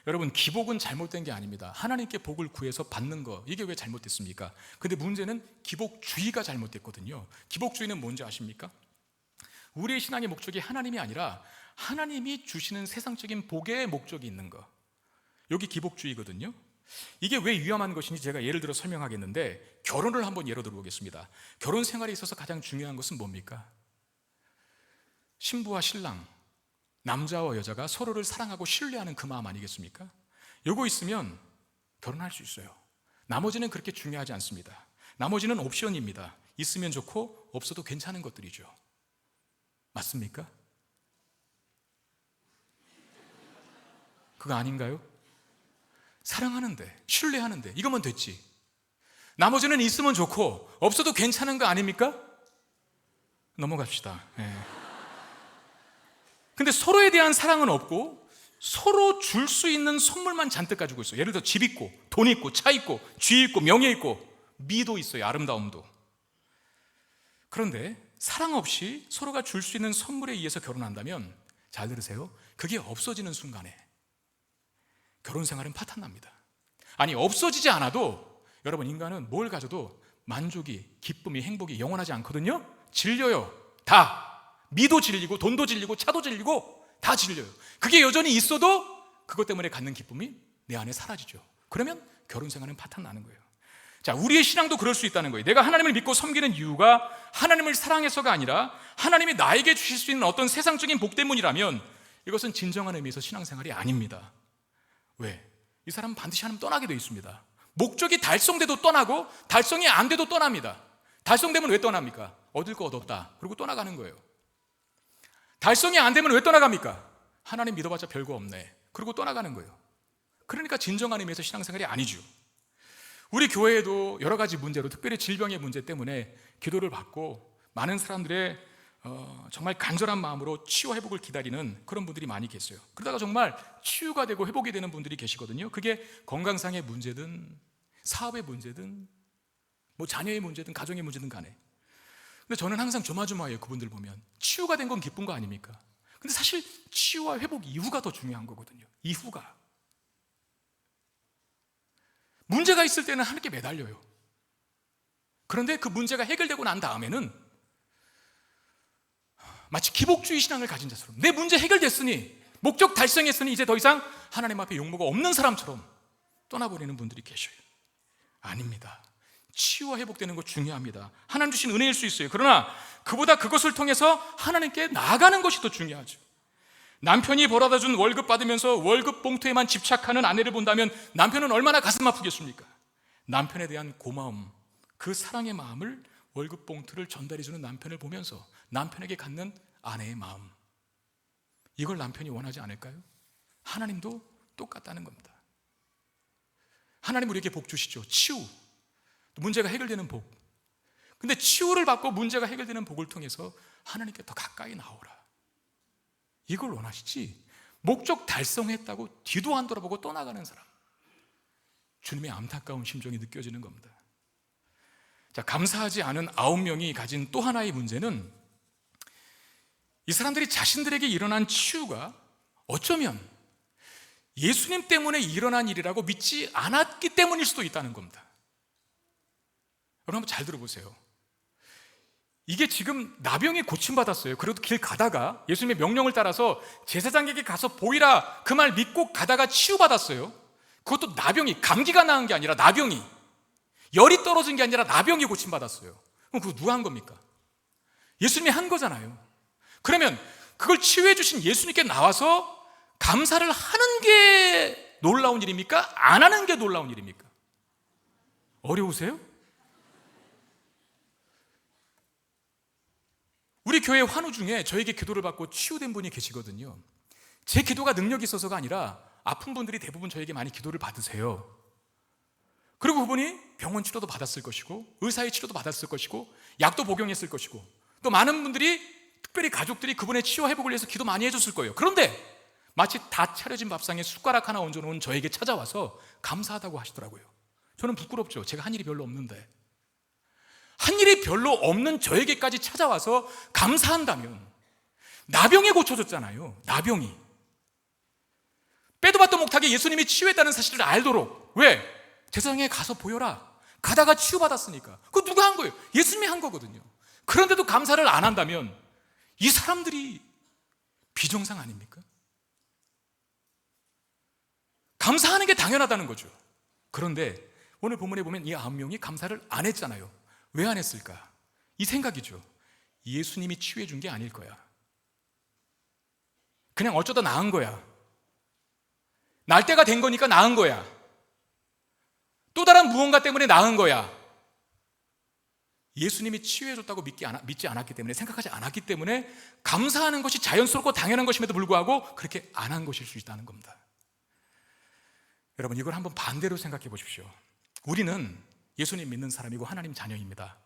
여러분, 기복은 잘못된 게 아닙니다. 하나님께 복을 구해서 받는 거, 이게 왜 잘못됐습니까? 근데 문제는 기복주의가 잘못됐거든요. 기복주의는 뭔지 아십니까? 우리의 신앙의 목적이 하나님이 아니라 하나님이 주시는 세상적인 복의 목적이 있는 거, 여기 기복주의거든요. 이게 왜 위험한 것인지 제가 예를 들어 설명하겠는데, 결혼을 한번 예로 들어보겠습니다. 결혼 생활에 있어서 가장 중요한 것은 뭡니까? 신부와 신랑, 남자와 여자가 서로를 사랑하고 신뢰하는 그 마음 아니겠습니까? 요거 있으면 결혼할 수 있어요. 나머지는 그렇게 중요하지 않습니다. 나머지는 옵션입니다. 있으면 좋고 없어도 괜찮은 것들이죠. 맞습니까? 그거 아닌가요? 사랑하는데, 신뢰하는데 이거면 됐지. 나머지는 있으면 좋고 없어도 괜찮은 거 아닙니까? 넘어갑시다. 근데 서로에 대한 사랑은 없고 서로 줄 수 있는 선물만 잔뜩 가지고 있어요. 예를 들어 집 있고 돈 있고 차 있고 쥐 있고 명예 있고 미도 있어요. 아름다움도. 그런데 사랑 없이 서로가 줄 수 있는 선물에 의해서 결혼한다면, 잘 들으세요, 그게 없어지는 순간에 결혼 생활은 파탄납니다. 아니, 없어지지 않아도 여러분, 인간은 뭘 가져도 만족이, 기쁨이, 행복이 영원하지 않거든요. 질려요. 다. 미도 질리고 돈도 질리고 차도 질리고 다 질려요. 그게 여전히 있어도 그것 때문에 갖는 기쁨이 내 안에 사라지죠. 그러면 결혼 생활은 파탄 나는 거예요. 자, 우리의 신앙도 그럴 수 있다는 거예요. 내가 하나님을 믿고 섬기는 이유가 하나님을 사랑해서가 아니라 하나님이 나에게 주실 수 있는 어떤 세상적인 복 때문이라면 이것은 진정한 의미에서 신앙생활이 아닙니다. 왜? 이 사람은 반드시 하나님 떠나게 되어 있습니다. 목적이 달성돼도 떠나고 달성이 안 돼도 떠납니다. 달성되면 왜 떠납니까? 얻을 거 얻었다. 그리고 떠나가는 거예요. 달성이 안 되면 왜 떠나갑니까? 하나님 믿어봤자 별거 없네. 그리고 떠나가는 거예요. 그러니까 진정한 의미에서 신앙생활이 아니죠. 우리 교회에도 여러 가지 문제로, 특별히 질병의 문제 때문에 기도를 받고 많은 사람들의 정말 간절한 마음으로 치유 회복을 기다리는 그런 분들이 많이 계세요. 그러다가 정말 치유가 되고 회복이 되는 분들이 계시거든요. 그게 건강상의 문제든 사업의 문제든 뭐 자녀의 문제든 가정의 문제든 간에. 근데 저는 항상 조마조마해요. 그분들 보면 치유가 된 건 기쁜 거 아닙니까? 근데 사실 치유와 회복 이후가 더 중요한 거거든요. 이후가. 문제가 있을 때는 하나님께 매달려요. 그런데 그 문제가 해결되고 난 다음에는 마치 기복주의 신앙을 가진 자처럼, 내 문제 해결됐으니, 목적 달성했으니 이제 더 이상 하나님 앞에 용모가 없는 사람처럼 떠나버리는 분들이 계셔요. 아닙니다. 치유와 회복되는 거 중요합니다. 하나님 주신 은혜일 수 있어요. 그러나 그보다 그것을 통해서 하나님께 나아가는 것이 더 중요하죠. 남편이 벌어다 준 월급 받으면서 월급 봉투에만 집착하는 아내를 본다면 남편은 얼마나 가슴 아프겠습니까? 남편에 대한 고마움, 그 사랑의 마음을 월급 봉투를 전달해주는 남편을 보면서 남편에게 갖는 아내의 마음, 이걸 남편이 원하지 않을까요? 하나님도 똑같다는 겁니다. 하나님 우리에게 복 주시죠. 치유, 문제가 해결되는 복. 근데 치유를 받고 문제가 해결되는 복을 통해서 하나님께 더 가까이 나오라, 이걸 원하시지, 목적 달성했다고 뒤도 안 돌아보고 떠나가는 사람, 주님의 안타까운 심정이 느껴지는 겁니다. 자, 감사하지 않은 9명이 가진 또 하나의 문제는, 이 사람들이 자신들에게 일어난 치유가 어쩌면 예수님 때문에 일어난 일이라고 믿지 않았기 때문일 수도 있다는 겁니다. 여러분 한번 잘 들어보세요. 이게 지금 나병이 고침받았어요. 그래도 길 가다가 예수님의 명령을 따라서 제사장에게 가서 보이라, 그 말 믿고 가다가 치유받았어요. 그것도 나병이, 감기가 나은 게 아니라 나병이, 열이 떨어진 게 아니라 나병이 고침받았어요. 그럼 그거 누가 한 겁니까? 예수님이 한 거잖아요. 그러면 그걸 치유해 주신 예수님께 나와서 감사를 하는 게 놀라운 일입니까? 안 하는 게 놀라운 일입니까? 어려우세요? 우리 교회 환우 중에 저에게 기도를 받고 치유된 분이 계시거든요. 제 기도가 능력이 있어서가 아니라 아픈 분들이 대부분 저에게 많이 기도를 받으세요. 그리고 그분이 병원 치료도 받았을 것이고 의사의 치료도 받았을 것이고 약도 복용했을 것이고 또 많은 분들이 특별히 가족들이 그분의 치유 회복을 위해서 기도 많이 해줬을 거예요. 그런데 마치 다 차려진 밥상에 숟가락 하나 얹어놓은 저에게 찾아와서 감사하다고 하시더라고요. 저는 부끄럽죠. 제가 한 일이 별로 없는데. 한 일이 별로 없는 저에게까지 찾아와서 감사한다면, 나병이 고쳐졌잖아요. 나병이. 빼도 박도 못하게 예수님이 치유했다는 사실을 알도록. 왜? 제사장에 가서 보여라. 가다가 치유받았으니까. 그거 누가 한 거예요? 예수님이 한 거거든요. 그런데도 감사를 안 한다면 이 사람들이 비정상 아닙니까? 감사하는 게 당연하다는 거죠. 그런데 오늘 본문에 보면 이 9명이 감사를 안 했잖아요. 왜 안 했을까? 이 생각이죠. 예수님이 치유해 준 게 아닐 거야. 그냥 어쩌다 나은 거야. 날 때가 된 거니까 나은 거야. 또 다른 무언가 때문에 나은 거야. 예수님이 치유해 줬다고 믿지 않았기 때문에, 생각하지 않았기 때문에 감사하는 것이 자연스럽고 당연한 것임에도 불구하고 그렇게 안 한 것일 수 있다는 겁니다. 여러분, 이걸 한번 반대로 생각해 보십시오. 우리는 예수님 믿는 사람이고 하나님 자녀입니다.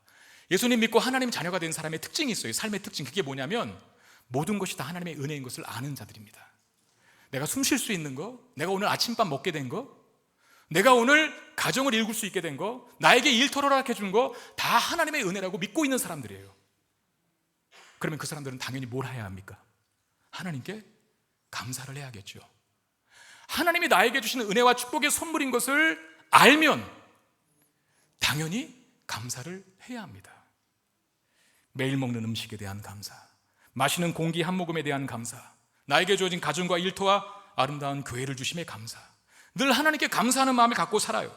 예수님 믿고 하나님 자녀가 된 사람의 특징이 있어요. 삶의 특징. 그게 뭐냐면 모든 것이 다 하나님의 은혜인 것을 아는 자들입니다. 내가 숨 쉴 수 있는 거, 내가 오늘 아침밥 먹게 된 거, 내가 오늘 가정을 일굴 수 있게 된 거, 나에게 일터를 허락해 준 거 다 하나님의 은혜라고 믿고 있는 사람들이에요. 그러면 그 사람들은 당연히 뭘 해야 합니까? 하나님께 감사를 해야겠죠. 하나님이 나에게 주시는 은혜와 축복의 선물인 것을 알면 당연히 감사를 해야 합니다. 매일 먹는 음식에 대한 감사, 마시는 공기 한 모금에 대한 감사, 나에게 주어진 가정과 일터와 아름다운 교회를 주심에 감사, 늘 하나님께 감사하는 마음을 갖고 살아요.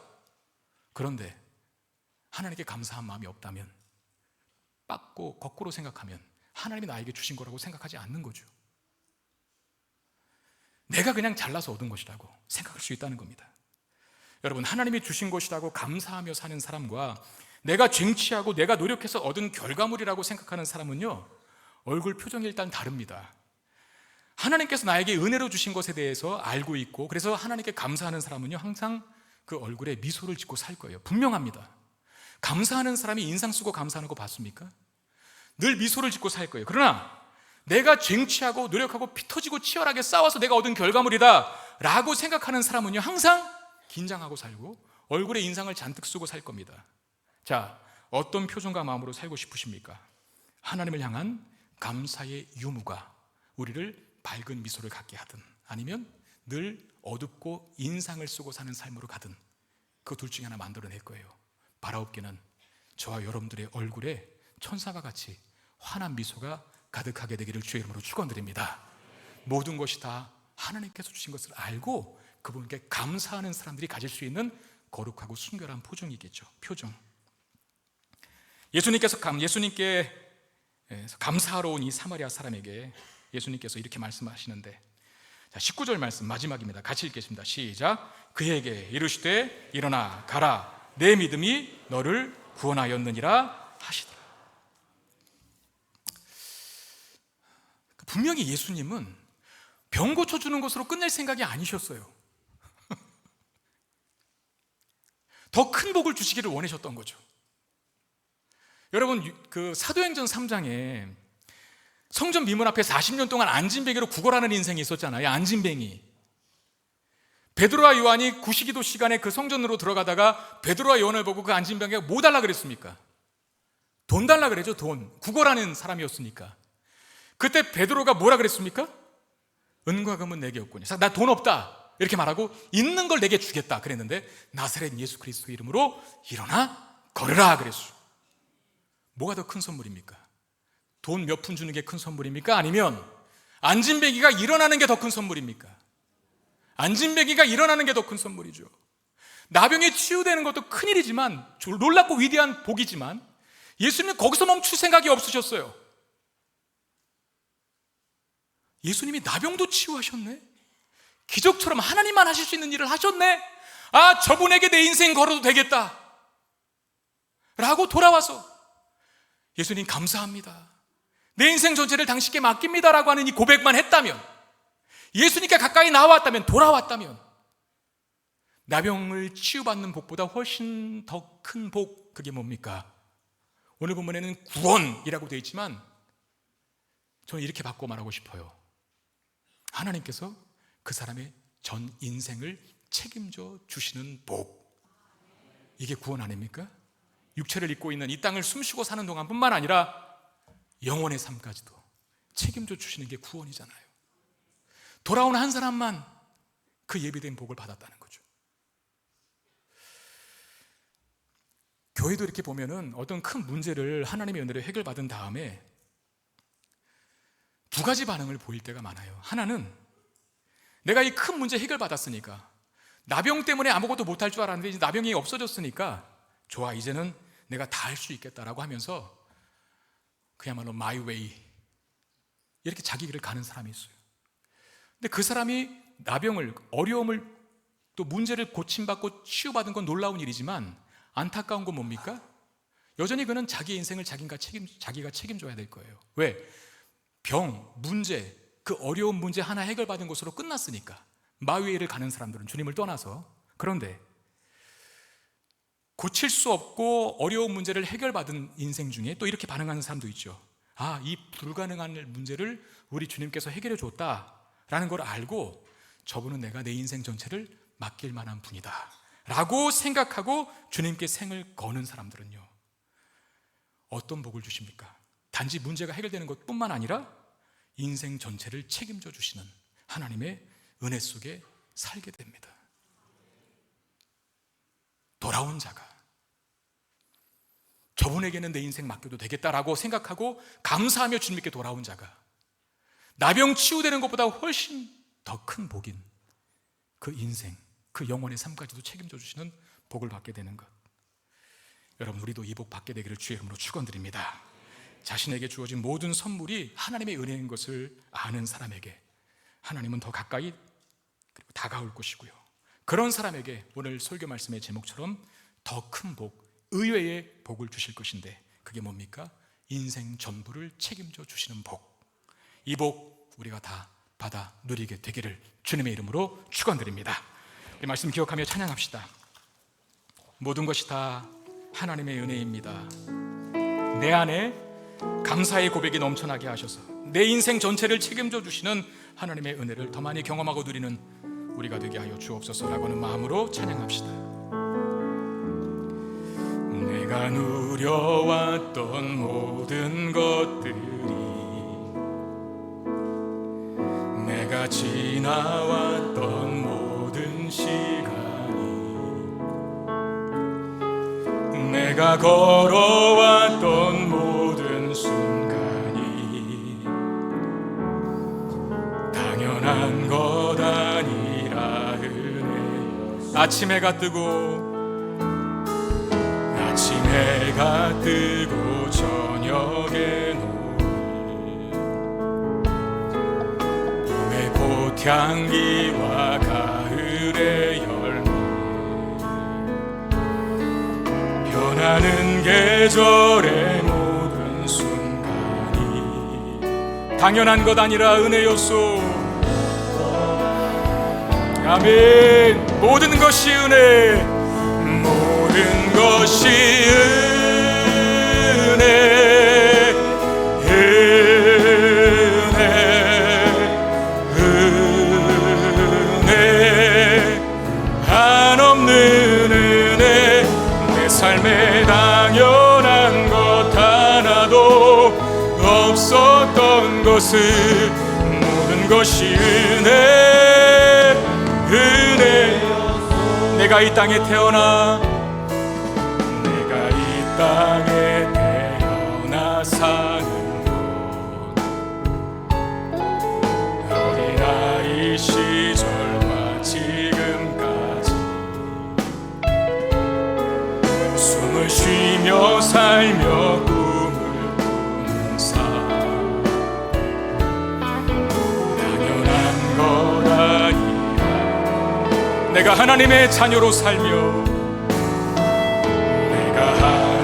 그런데 하나님께 감사한 마음이 없다면, 빡고 거꾸로 생각하면 하나님이 나에게 주신 거라고 생각하지 않는 거죠. 내가 그냥 잘나서 얻은 것이라고 생각할 수 있다는 겁니다. 여러분, 하나님이 주신 것이라고 감사하며 사는 사람과 내가 쟁취하고 내가 노력해서 얻은 결과물이라고 생각하는 사람은요, 얼굴 표정이 일단 다릅니다. 하나님께서 나에게 은혜로 주신 것에 대해서 알고 있고, 그래서 하나님께 감사하는 사람은요, 항상 그 얼굴에 미소를 짓고 살 거예요. 분명합니다. 감사하는 사람이 인상 쓰고 감사하는 거 봤습니까? 늘 미소를 짓고 살 거예요. 그러나 내가 쟁취하고 노력하고 피 터지고 치열하게 싸워서 내가 얻은 결과물이다 라고 생각하는 사람은요, 항상 긴장하고 살고 얼굴에 인상을 잔뜩 쓰고 살 겁니다. 자, 어떤 표정과 마음으로 살고 싶으십니까? 하나님을 향한 감사의 유무가 우리를 밝은 미소를 갖게 하든, 아니면 늘 어둡고 인상을 쓰고 사는 삶으로 가든, 그 둘 중에 하나 만들어낼 거예요. 바라옵기는 저와 여러분들의 얼굴에 천사와 같이 환한 미소가 가득하게 되기를 주의 이름으로 축원드립니다. 모든 것이 다 하나님께서 주신 것을 알고 그분께 감사하는 사람들이 가질 수 있는 거룩하고 순결한 표정이겠죠. 표정. 예수님께 감사하러 온 이 사마리아 사람에게 예수님께서 이렇게 말씀하시는데, 자, 19절 말씀 마지막입니다. 같이 읽겠습니다. 시작. 그에게 이르시되 일어나 가라, 내 믿음이 너를 구원하였느니라 하시더라. 분명히 예수님은 병 고쳐주는 것으로 끝낼 생각이 아니셨어요. 더 큰 복을 주시기를 원하셨던 거죠. 여러분, 그 사도행전 3장에 성전 미문 앞에 40년 동안 안진뱅이로 구걸하는 인생이 있었잖아요. 안진뱅이. 베드로와 요한이 구시기도 시간에 그 성전으로 들어가다가 베드로와 요한을 보고 그 안진뱅이가 뭐 달라 그랬습니까? 돈 달라 그랬죠. 돈. 구걸하는 사람이었으니까. 그때 베드로가 뭐라 그랬습니까? 은과 금은 내게 없구니. 나 돈 없다 이렇게 말하고 있는 걸 내게 주겠다 그랬는데, 나사렛 예수 그리스도의 이름으로 일어나 걸으라 그랬어. 뭐가 더 큰 선물입니까? 돈 몇 푼 주는 게 큰 선물입니까? 아니면 안진뱅이가 일어나는 게 더 큰 선물입니까? 안진뱅이가 일어나는 게 더 큰 선물이죠. 나병이 치유되는 것도 큰일이지만, 놀랍고 위대한 복이지만, 예수님은 거기서 멈출 생각이 없으셨어요. 예수님이 나병도 치유하셨네? 기적처럼 하나님만 하실 수 있는 일을 하셨네. 아, 저분에게 내 인생 걸어도 되겠다 라고 돌아와서 예수님 감사합니다, 내 인생 전체를 당신께 맡깁니다 라고 하는 이 고백만 했다면, 예수님께 가까이 나왔다면, 돌아왔다면 나병을 치유받는 복보다 훨씬 더 큰 복, 그게 뭡니까? 오늘 본문에는 구원이라고 되어 있지만 저는 이렇게 바꿔 말하고 싶어요. 하나님께서 그 사람의 전 인생을 책임져 주시는 복, 이게 구원 아닙니까? 육체를 입고 있는 이 땅을 숨쉬고 사는 동안뿐만 아니라 영원의 삶까지도 책임져 주시는 게 구원이잖아요. 돌아온 한 사람만 그 예비된 복을 받았다는 거죠. 교회도 이렇게 보면은 어떤 큰 문제를 하나님의 은혜로 해결받은 다음에 두 가지 반응을 보일 때가 많아요. 하나는 내가 이 큰 문제 해결받았으니까, 나병 때문에 아무것도 못할 줄 알았는데 이제 나병이 없어졌으니까 좋아, 이제는 내가 다 할 수 있겠다라고 하면서 그야말로 my way, 이렇게 자기 길을 가는 사람이 있어요. 근데 그 사람이 나병을, 어려움을, 또 문제를 고침받고 치유받은 건 놀라운 일이지만 안타까운 건 뭡니까? 여전히 그는 자기 인생을 자기가 책임져야 될 거예요. 왜? 병, 문제, 그 어려운 문제 하나 해결받은 것으로 끝났으니까. 마위에를 가는 사람들은 주님을 떠나서. 그런데 고칠 수 없고 어려운 문제를 해결받은 인생 중에 또 이렇게 반응하는 사람도 있죠. 아, 이 불가능한 문제를 우리 주님께서 해결해 줬다라는 걸 알고 저분은 내가 내 인생 전체를 맡길 만한 분이다 라고 생각하고 주님께 생을 거는 사람들은요, 어떤 복을 주십니까? 단지 문제가 해결되는 것뿐만 아니라 인생 전체를 책임져 주시는 하나님의 은혜 속에 살게 됩니다. 돌아온 자가, 저분에게는 내 인생 맡겨도 되겠다라고 생각하고 감사하며 주님께 돌아온 자가 나병 치유되는 것보다 훨씬 더 큰 복인 그 인생, 그 영혼의 삶까지도 책임져 주시는 복을 받게 되는 것. 여러분, 우리도 이 복 받게 되기를 주의 이름으로 축원드립니다. 자신에게 주어진 모든 선물이 하나님의 은혜인 것을 아는 사람에게 하나님은 더 가까이 그리고 다가올 것이고요, 그런 사람에게 오늘 설교 말씀의 제목처럼 더 큰 복, 의외의 복을 주실 것인데, 그게 뭡니까? 인생 전부를 책임져 주시는 복. 이 복 우리가 다 받아 누리게 되기를 주님의 이름으로 축원드립니다. 이 말씀 기억하며 찬양합시다. 모든 것이 다 하나님의 은혜입니다. 내 안에 감사의 고백이 넘쳐나게 하셔서 내 인생 전체를 책임져 주시는 하나님의 은혜를 더 많이 경험하고 누리는 우리가 되게 하여 주옵소서라고 하는 마음으로 찬양합시다. 내가 누려왔던 모든 것들이, 내가 지나왔던 모든 시간이, 내가 걸어왔던 모든 순간이 당연한 것 아니라 은혜. 아침 해가 뜨고 저녁에 노을, 봄의 꽃향기와 가을의 열매, 변하는 계절의 모든 순간이 당연한 것 아니라 은혜였소. 아멘. 모든 것이 은혜, 모든 것이 은혜, 은혜, 한없는 은혜. 내 삶에 당연한 것 하나도 없었던 것을, 모든 것이 은혜, 은혜. 내가 이 땅에 태어나, 내가 이 땅에 태어나 사는 것, 어린아이 시절과 지금까지 숨을 쉬며 살며 꿈을 꾸는 삶, 당연한 것 아니야 내가 하나님의 자녀로 살며 내가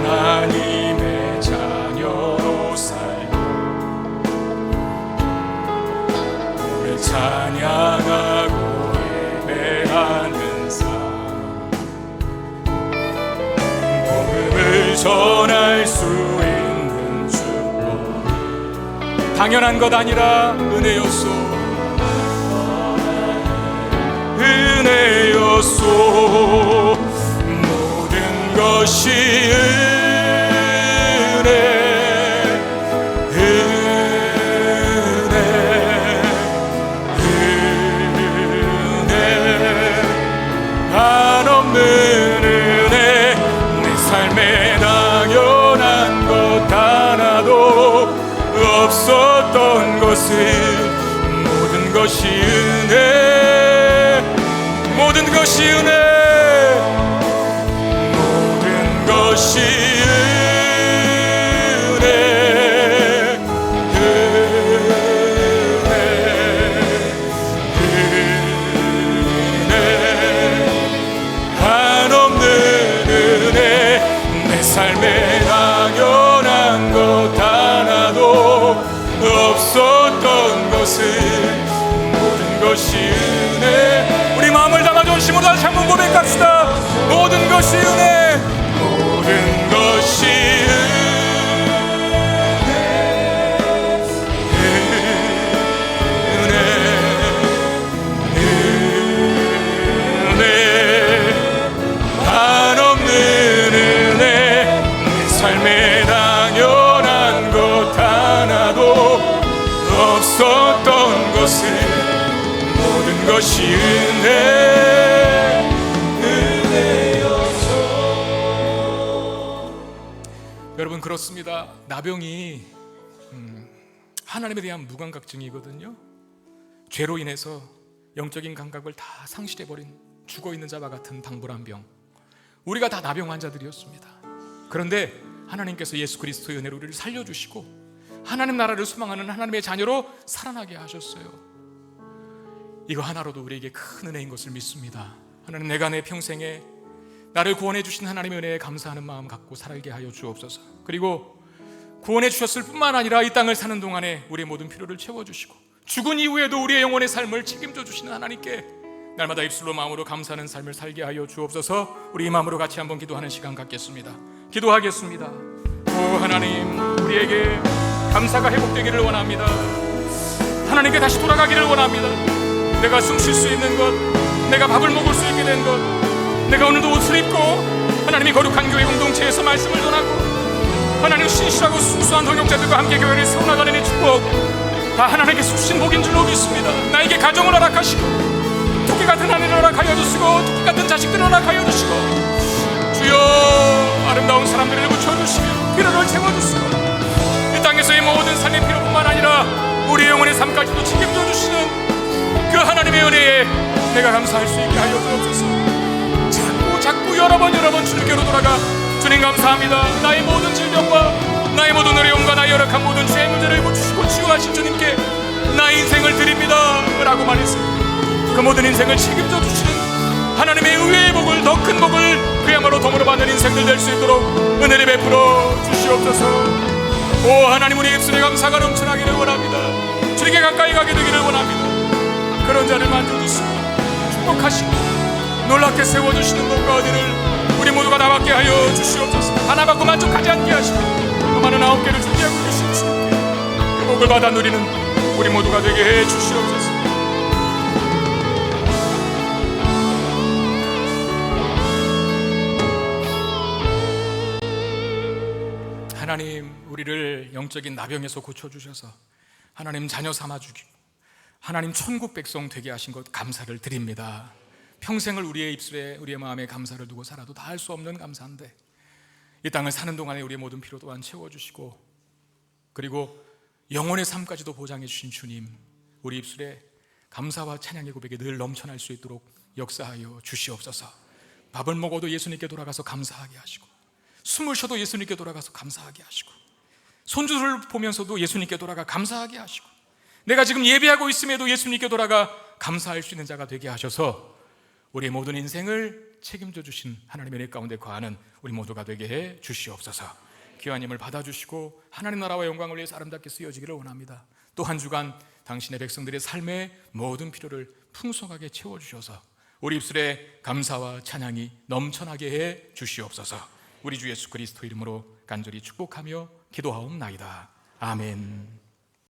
하나님의 자녀로 살며 오늘 찬양하고 예배하는 삶 복음을 전할 수 있는 축복 당연한 것 아니라 은혜였소 은혜였소 모든 것이 은혜 한없는 은혜 내 삶에 당연한 것 하나도 없었던 것을 모든 것이 은혜 모든 것이 은혜 모든 것이 은혜 한없는 은혜 내 삶에 당연한 것 하나도 없었던 것을 모든 것이 은혜 우리 마음을 담아 전심으로 다시 한번 고백합시다. 모든 것이 은혜 모든 것이 은혜 한없는 은혜 내 삶에 당연한 것 하나도 없었던 것을 모든 것이 은혜였소. 여러분 그렇습니다. 나병이 하나님에 대한 무감각증이거든요. 죄로 인해서 영적인 감각을 다 상실해버린 죽어있는 자와 같은 당불한 병 우리가 다 나병 환자들이었습니다. 그런데 하나님께서 예수 그리스도의 은혜로 우리를 살려주시고 하나님 나라를 소망하는 하나님의 자녀로 살아나게 하셨어요. 이거 하나로도 우리에게 큰 은혜인 것을 믿습니다. 하나님 내가 내 평생에 나를 구원해 주신 하나님의 은혜에 감사하는 마음 갖고 살게 하여 주옵소서. 그리고 구원해 주셨을 뿐만 아니라 이 땅을 사는 동안에 우리의 모든 필요를 채워주시고 죽은 이후에도 우리의 영혼의 삶을 책임져 주시는 하나님께 날마다 입술로 마음으로 감사하는 삶을 살게 하여 주옵소서. 우리 이 마음으로 같이 한번 기도하는 시간 갖겠습니다. 기도하겠습니다. 오 하나님 우리에게 감사가 회복되기를 원합니다. 하나님께 다시 돌아가기를 원합니다. 내가 숨 쉴 수 있는 것 내가 밥을 먹을 수 있게 된 것 내가 오늘도 옷을 입고 하나님이 거룩한 교회 공동체에서 말씀을 전하고 하나님 신실하고 순수한 동역자들과 함께 교회를 세워나가는 이 축복 다 하나님께서 주신 복인 줄로 믿습니다. 나에게 가정을 허락하시고 토끼 같은 아내를 허락하여 주시고 토끼 같은 자식들을 허락하여 주시고 주여 아름다운 사람들을 붙여주시며 필요를 채워주시고 이 땅에서의 모든 삶의 필요뿐만 아니라 우리의 영혼의 삶까지도 책임져 주시는 그 하나님의 은혜에 내가 감사할 수 있게 하여 주옵소서. 자꾸 여러 번 주님께로 돌아가 주님 감사합니다. 나의 모든 질병과 나의 모든 어려움과 나의 열악한 모든 죄의 문제를 고치시고 치유하신 주님께 나의 인생을 드립니다 라고 말했습니다. 그 모든 인생을 책임져 주시는 하나님의 의외의 복을 더 큰 복을 그야말로 덤으로 받는 인생들 될 수 있도록 은혜를 베풀어 주시옵소서. 오 하나님 우리 입술에 감사가 넘쳐나기를 원합니다. 주님께 가까이 가게 되기를 원합니다. 그런 자를 만져주시고 축복하시고 놀랍게 세워주시는 복과 은혜를 우리 모두가 다 받게 하여 주시옵소서. 하나 받고 만족하지 않게 하시고 그 많은 9개를 준비하고 계신 주님께 그 복을 받아 누리는 우리 모두가 되게 해 주시옵소서. 하나님 우리를 영적인 나병에서 고쳐주셔서 하나님 자녀 삼아주기고 하나님 천국 백성 되게 하신 것 감사를 드립니다. 평생을 우리의 입술에 우리의 마음에 감사를 두고 살아도 다 할 수 없는 감사인데 이 땅을 사는 동안에 우리의 모든 필요 또한 채워주시고 그리고 영혼의 삶까지도 보장해 주신 주님 우리 입술에 감사와 찬양의 고백이 늘 넘쳐날 수 있도록 역사하여 주시옵소서. 밥을 먹어도 예수님께 돌아가서 감사하게 하시고 숨을 쉬어도 예수님께 돌아가서 감사하게 하시고 손주를 보면서도 예수님께 돌아가 감사하게 하시고 내가 지금 예배하고 있음에도 예수님께 돌아가 감사할 수 있는 자가 되게 하셔서 우리의 모든 인생을 책임져 주신 하나님의 은혜 가운데 거하는 우리 모두가 되게 해 주시옵소서. 귀한 힘을 받아주시고 하나님 나라와 영광을 위해서 아름답게 쓰여지기를 원합니다. 또 한 주간 당신의 백성들의 삶의 모든 필요를 풍성하게 채워주셔서 우리 입술에 감사와 찬양이 넘쳐나게 해 주시옵소서. 우리 주 예수 그리스도 이름으로 간절히 축복하며 기도하옵나이다. 아멘.